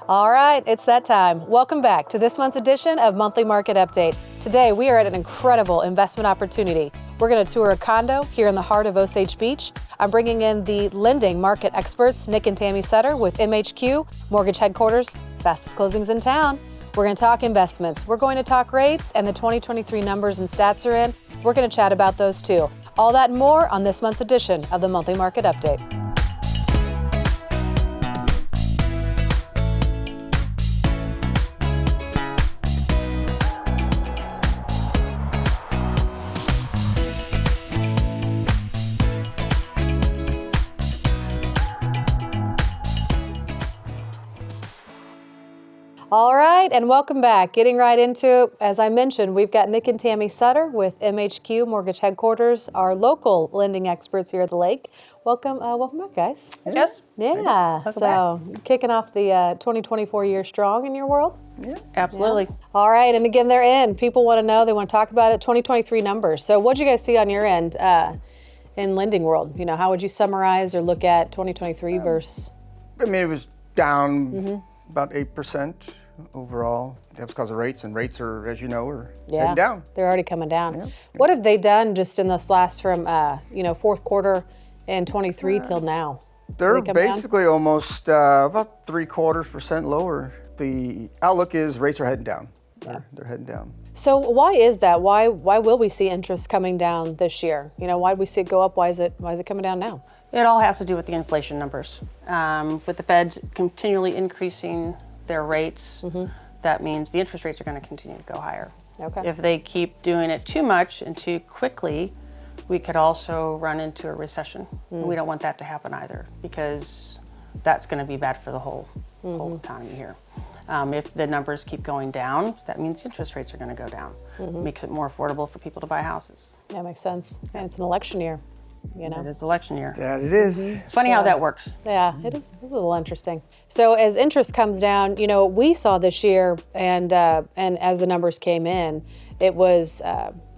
All right, it's that time. Welcome back to this month's edition of Monthly Market Update. Today, we are at an incredible investment opportunity. We're going to tour a condo here in the heart of Osage Beach. I'm bringing in the lending market experts, Nick and Tami Sutterer with MHQ Mortgage Headquarters, fastest closings in town. We're going to talk investments. We're going to talk rates, and the 2023 numbers and stats are in. We're going to chat about those too. All that and more on this month's edition of the Monthly Market Update. All right, and welcome back. Getting right into it, as I mentioned, we've got Nick and Tami Sutterer with MHQ Mortgage Headquarters, our local lending experts here at the lake. Welcome back, guys. Jess? Yeah, so kicking off the 2024 year strong in your world? Yeah, absolutely. Yeah. All right, and again, they're in. People want to know, they want to talk about it, 2023 numbers. So what'd you guys see on your end in lending world? You know, how would you summarize or look at 2023 versus? I mean, it was down about 8% overall. That's because of rates, and rates are, as you know, are heading down. They're already coming down. Yeah. What have they done just in this last from fourth quarter in 23 till now? They're basically almost about 0.75% lower. The outlook is rates are heading down. They're heading down. So why is that? Why will we see interest coming down this year? You know, why did we see it go up? Why is it coming down now? It all has to do with the inflation numbers. With the Feds continually increasing their rates, that means the interest rates are going to continue to go higher. Okay. If they keep doing it too much and too quickly, we could also run into a recession. And we don't want that to happen either, because that's going to be bad for the whole economy here. If the numbers keep going down, that means interest rates are going to go down. Makes it more affordable for people to buy houses. That makes sense. And it's an election year. You know, it is election year. That it is. It's funny how that works. Yeah, it is. It's a little interesting. So as interest comes down, you know, we saw this year, and as the numbers came in, it was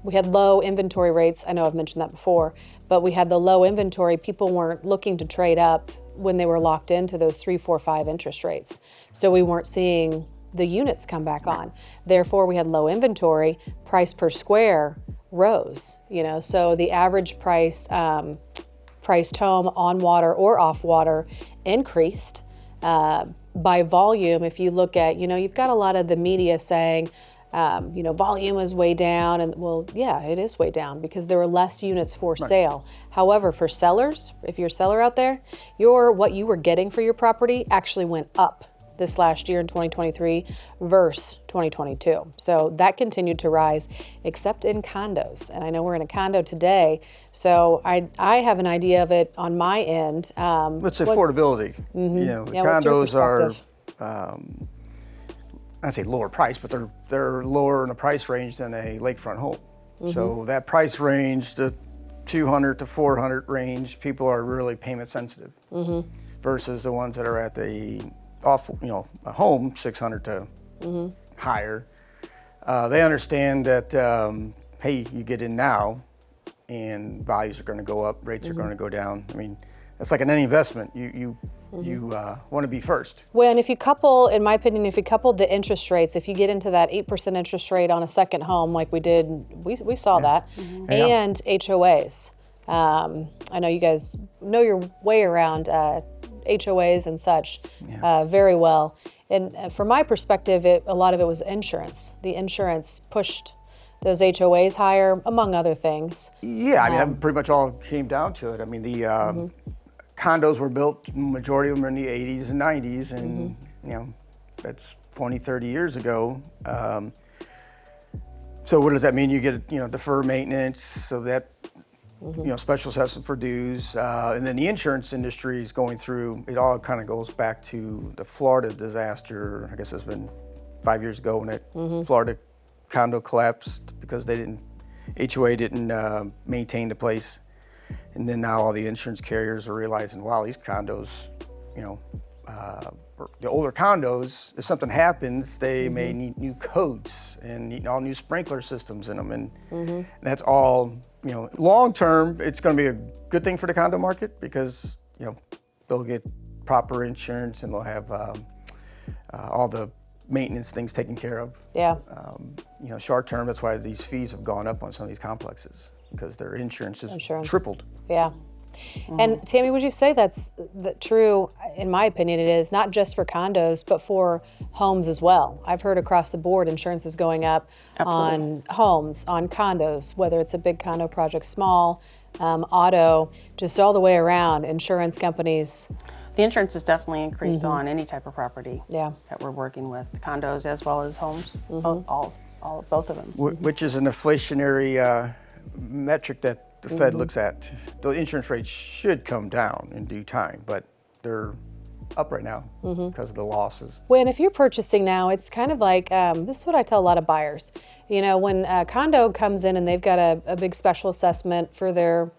we had low inventory rates. I know I've mentioned that before, but we had the low inventory. People weren't looking to trade up when they were locked into those 3, 4, 5 interest rates. So we weren't seeing the units come back on. Therefore, we had low inventory. Price per square rose, you know, so the average price priced home on water or off water increased by volume. If you look at, you know, you've got a lot of the media saying, you know, volume is way down, and well, yeah, it is way down because there were less units for sale. However, for sellers, if you're a seller out there, what you were getting for your property actually went up this last year in 2023 versus 2022. So that continued to rise, except in condos. And I know we're in a condo today, so I have an idea of it on my end. It's affordability. You know, the condos are, I'd say lower price, but they're lower in the price range than a lakefront home. So that price range, the 200 to 400 range, people are really payment sensitive versus the ones that are at the a home 600 to higher. They understand that, hey, you get in now and values are going to go up, rates are going to go down. I mean, it's like in any investment, you want to be first. Well, and if you couple, in my opinion, if you couple the interest rates, if you get into that 8% interest rate on a second home like we did, we saw that, and HOAs. I know you guys know your way around HOAs and such very well. And from my perspective, a lot of it was insurance. The insurance pushed those HOAs higher, among other things. Yeah, I mean, that pretty much all came down to it. I mean, the condos were built, majority of them are in the 80s and 90s, and you know, that's 20, 30 years ago. So what does that mean? You get, defer maintenance, so that special assessment for dues, and then the insurance industry is going through, it all kind of goes back to the Florida disaster. I guess it's been 5 years ago when that Florida condo collapsed because HOA didn't maintain the place. And then now all the insurance carriers are realizing, wow, these condos, the older condos, if something happens, they may need new codes and need all new sprinkler systems in them. And that's all, long term, it's going to be a good thing for the condo market because, they'll get proper insurance and they'll have all the maintenance things taken care of. Yeah. Short term, that's why these fees have gone up on some of these complexes, because their insurance has tripled. Yeah. And Tami, would you say that's true? In my opinion, it is not just for condos, but for homes as well. I've heard across the board insurance is going up on homes, on condos, whether it's a big condo project, small, auto, just all the way around. Insurance companies. The insurance is definitely increased on any type of property Yeah. that we're working with, condos as well as homes, both of them. Which is an inflationary metric that the Fed looks at. The insurance rates should come down in due time, but they're up right now because of the losses. When if you're purchasing now, it's kind of like, this is what I tell a lot of buyers. When a condo comes in and they've got a big special assessment for their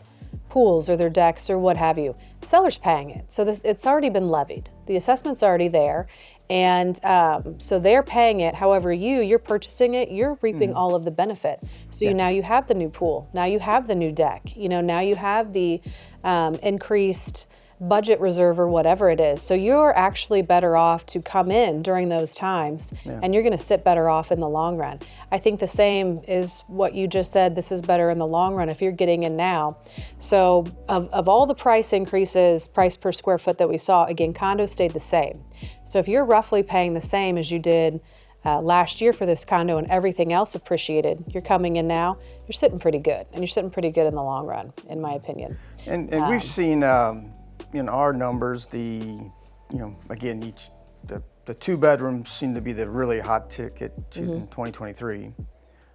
pools or their decks or what have you, the seller's paying it. So it's already been levied. The assessment's already there. And so they're paying it. However, you're purchasing it, you're reaping all of the benefit. So now you have the new pool. Now you have the new deck. Now you have the increased budget reserve or whatever it is. So you're actually better off to come in during those times and you're going to sit better off in the long run. I think the same is what you just said. This is better in the long run if you're getting in now. So of all the price increases, price per square foot that we saw, again, condos stayed the same. So if you're roughly paying the same as you did last year for this condo and everything else appreciated, you're coming in now, you're sitting pretty good. And you're sitting pretty good in the long run, in my opinion. And we've seen in our numbers, again, the two bedrooms seem to be the really hot ticket in 2023.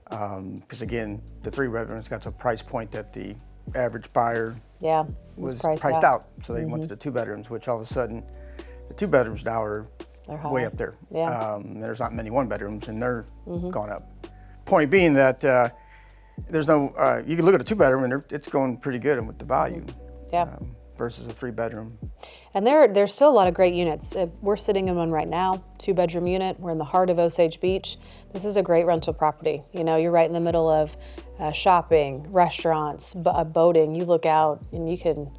Because again, the three bedrooms got to a price point that the average buyer was priced out. So they went to the two bedrooms, which all of a sudden, the two bedrooms now are way up there. Yeah. There's not many one bedrooms, and they're gone up. Point being that there's no, you can look at a two bedroom and it's going pretty good with the value. Versus a three bedroom. And there's still a lot of great units. We're sitting in one right now, 2-bedroom unit. We're in the heart of Osage Beach. This is a great rental property. You're right in the middle of shopping, restaurants, boating. You look out and you can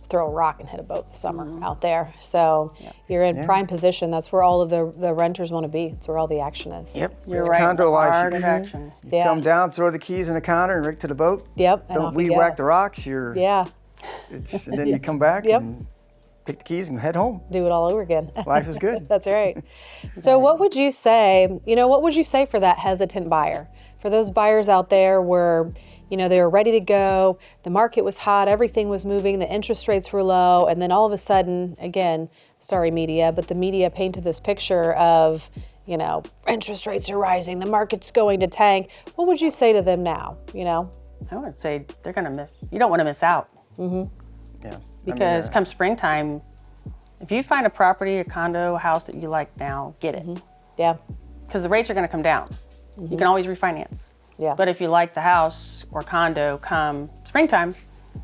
throw a rock and hit a boat this summer out there. So you're in prime position. That's where all of the renters want to be. It's where all the action is. Yep. You're right. Condo life. Heart of action. You come down, throw the keys in the counter, and right to the boat. Yep. Don't weed whack the rocks. And then you come back and pick the keys and head home. Do it all over again. Life is good. That's right. So what would you say, what would you say for that hesitant buyer? For those buyers out there where, they were ready to go, the market was hot, everything was moving, the interest rates were low, and then all of a sudden, again, sorry media, but the media painted this picture of, interest rates are rising, the market's going to tank. What would you say to them now, I would say they're going to miss, you don't want to miss out. Yeah. Because come springtime, if you find a property, a condo, a house that you like now, get it. Yeah. Because the rates are going to come down. You can always refinance. Yeah. But if you like the house or condo come springtime,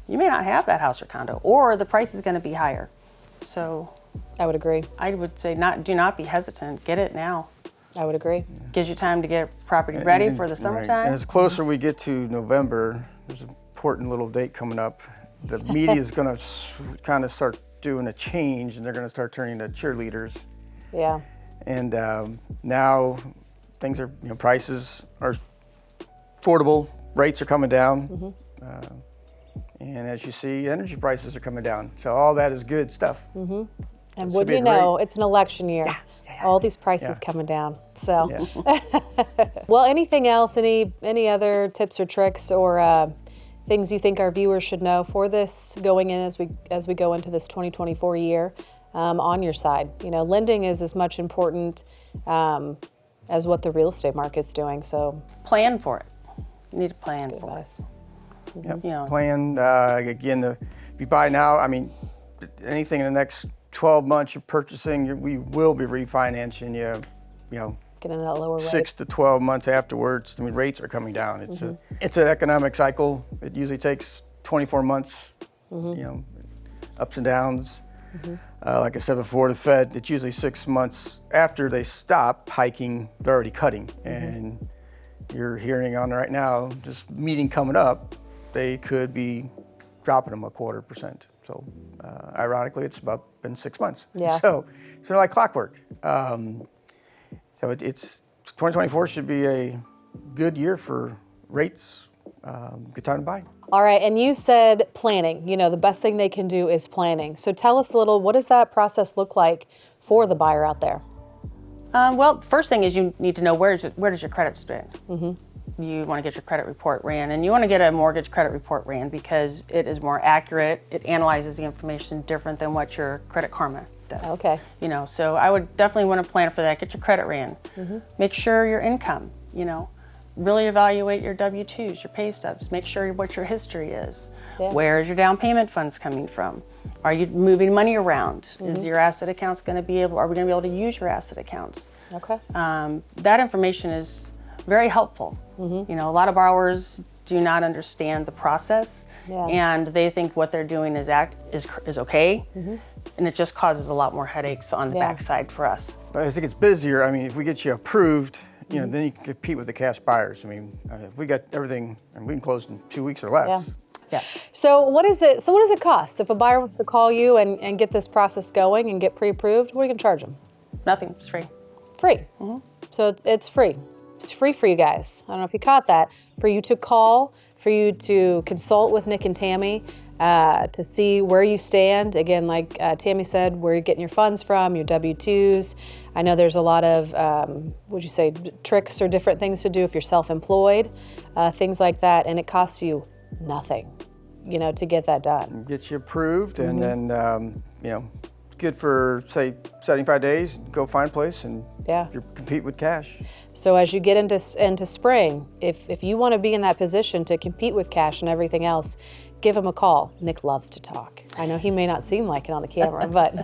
you may not have that house or condo, or the price is going to be higher. So I would agree. I would say do not be hesitant. Get it now. I would agree. Gives you time to get property ready for the summertime. Right. And as closer we get to November, there's an important little date coming up. The media is going to kind of start doing a change, and they're going to start turning to cheerleaders. Yeah. And now things are, prices are affordable, rates are coming down, and as you see, energy prices are coming down. So all that is good stuff. And wouldn't you know, it's an election year. All these prices coming down. So, well, anything else? Any other tips or tricks or things you think our viewers should know for this going in as we go into this 2024 year on your side? Lending is as much important as what the real estate market's doing. So plan for it. You need to plan for it. Yep. Plan. Again, if you buy now, anything in the next 12 months you're purchasing, we will be refinancing you. Get into that lower rate. 6 to 12 months afterwards. Rates are coming down. It's an economic cycle. It usually takes 24 months. Ups and downs. Like I said before, the Fed, it's usually 6 months after they stop hiking, they're already cutting. And you're hearing on right now, just meeting coming up, they could be dropping them 0.25%. So ironically, it's about been 6 months. Yeah. So it's like clockwork. So it's 2024 should be a good year for rates. Good time to buy. All right, and you said planning. You know, the best thing they can do is planning. So tell us a little, what does that process look like for the buyer out there? Well, first thing is you need to know where does your credit stand. You want to get your credit report ran, and you want to get a mortgage credit report ran because it is more accurate. It analyzes the information different than what your Credit Karma does. Okay. You know, so I would definitely want to plan for that. Get your credit ran. Make sure your income, you know, really evaluate your W-2s, your pay stubs. Make sure what your history is. Yeah. Where is your down payment funds coming from? Are you moving money around? Is your asset accounts going to be able, are we going to be able to use your asset accounts? Okay. That information is very helpful. You know, a lot of borrowers do not understand the process, and they think what they're doing is okay, and it just causes a lot more headaches on the backside for us. But I think it's busier. I mean, if we get you approved, you know, then you can compete with the cash buyers. I mean, if we got everything, and we can close in 2 weeks or less. Yeah. So what does it cost if a buyer wants to call you and get this process going and get pre-approved? What are you going to charge them? Nothing. It's free. Free. So it's free. It's free for you guys. I don't know if you caught that. For you to call, for you to consult with Nick and Tami, to see where you stand. Again, like Tami said, where you're getting your funds from, your W-2s. I know there's a lot of, would you say, tricks or different things to do if you're self-employed, things like that, and it costs you nothing, you know, to get that done. Get you approved, and then, you know, good for, say, 75 days, go find a place and you compete with cash. So as you get into spring, if you want to be in that position to compete with cash and everything else, give him a call. Nick loves to talk. I know he may not seem like it on the camera, but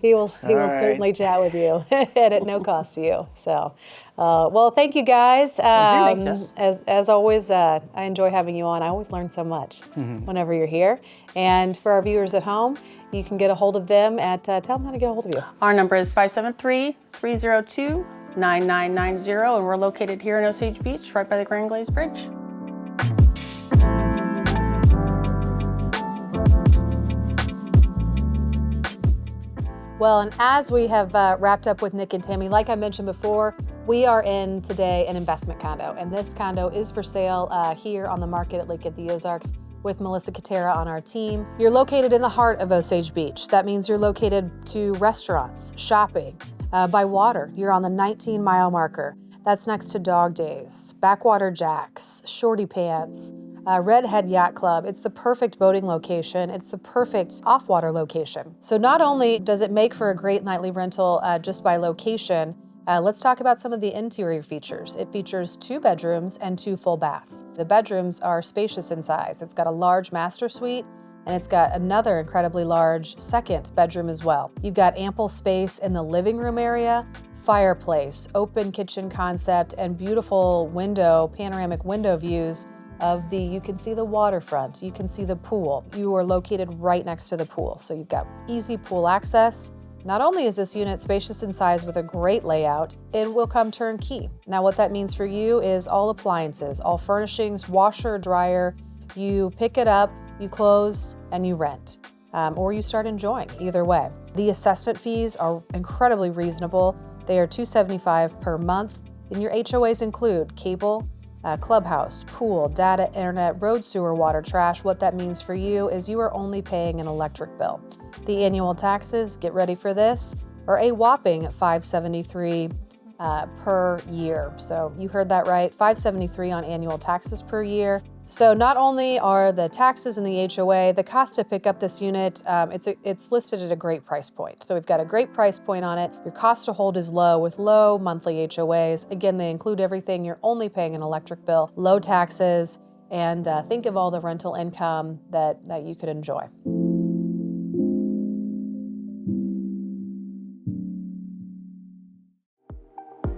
he will certainly chat with you and at no cost to you. So, well, thank you guys. Thank you. As always, I enjoy having you on. I always learn so much whenever you're here. And for our viewers at home, you can get a hold of them at, tell them how to get a hold of you. Our number is 573-302-9990, and we're located here in Osage Beach, right by the Grand Glaze Bridge. Well, and as we have wrapped up with Nick and Tami, like I mentioned before, we are in today an investment condo, and this condo is for sale here on the market at Lake of the Ozarks with Melissa Katera on our team. You're located in the heart of Osage Beach. That means you're located to restaurants, shopping, by water. You're on the 19-mile marker. That's next to Dog Days, Backwater Jacks, Shorty Pants, Redhead Yacht Club. It's the perfect boating location. It's the perfect off-water location. So not only does it make for a great nightly rental just by location, let's talk about some of the interior features. It features 2 bedrooms and 2 full baths. The bedrooms are spacious in size. It's got a large master suite, and it's got another incredibly large second bedroom as well. You've got ample space in the living room area, fireplace, open kitchen concept, and beautiful panoramic window views of you can see the waterfront, you can see the pool. You are located right next to the pool, so you've got easy pool access. Not only is this unit spacious in size with a great layout, it will come turnkey. Now what that means for you is all appliances, all furnishings, washer, dryer, you pick it up, you close, and you rent, or you start enjoying, either way. The assessment fees are incredibly reasonable. They are $275 per month, and your HOAs include cable, clubhouse, pool, data, internet, road, sewer, water, trash. What that means for you is you are only paying an electric bill. The annual taxes, get ready for this, are a whopping $573 per year. So you heard that right, $573 on annual taxes per year. So not only are the taxes and the HOA, the cost to pick up this unit, it's listed at a great price point. So we've got a great price point on it. Your cost to hold is low with low monthly HOAs. Again, they include everything. You're only paying an electric bill, low taxes, and think of all the rental income that you could enjoy.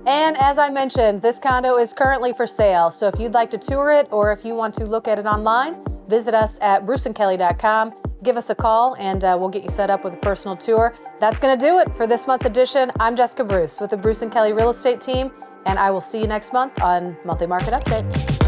And as I mentioned, this condo is currently for sale. So if you'd like to tour it or if you want to look at it online, visit us at bruceandkelly.com. Give us a call and we'll get you set up with a personal tour. That's going to do it for this month's edition. I'm Jessica Bruce with the Bruce and Kelly Real Estate Team, and I will see you next month on Monthly Market Update.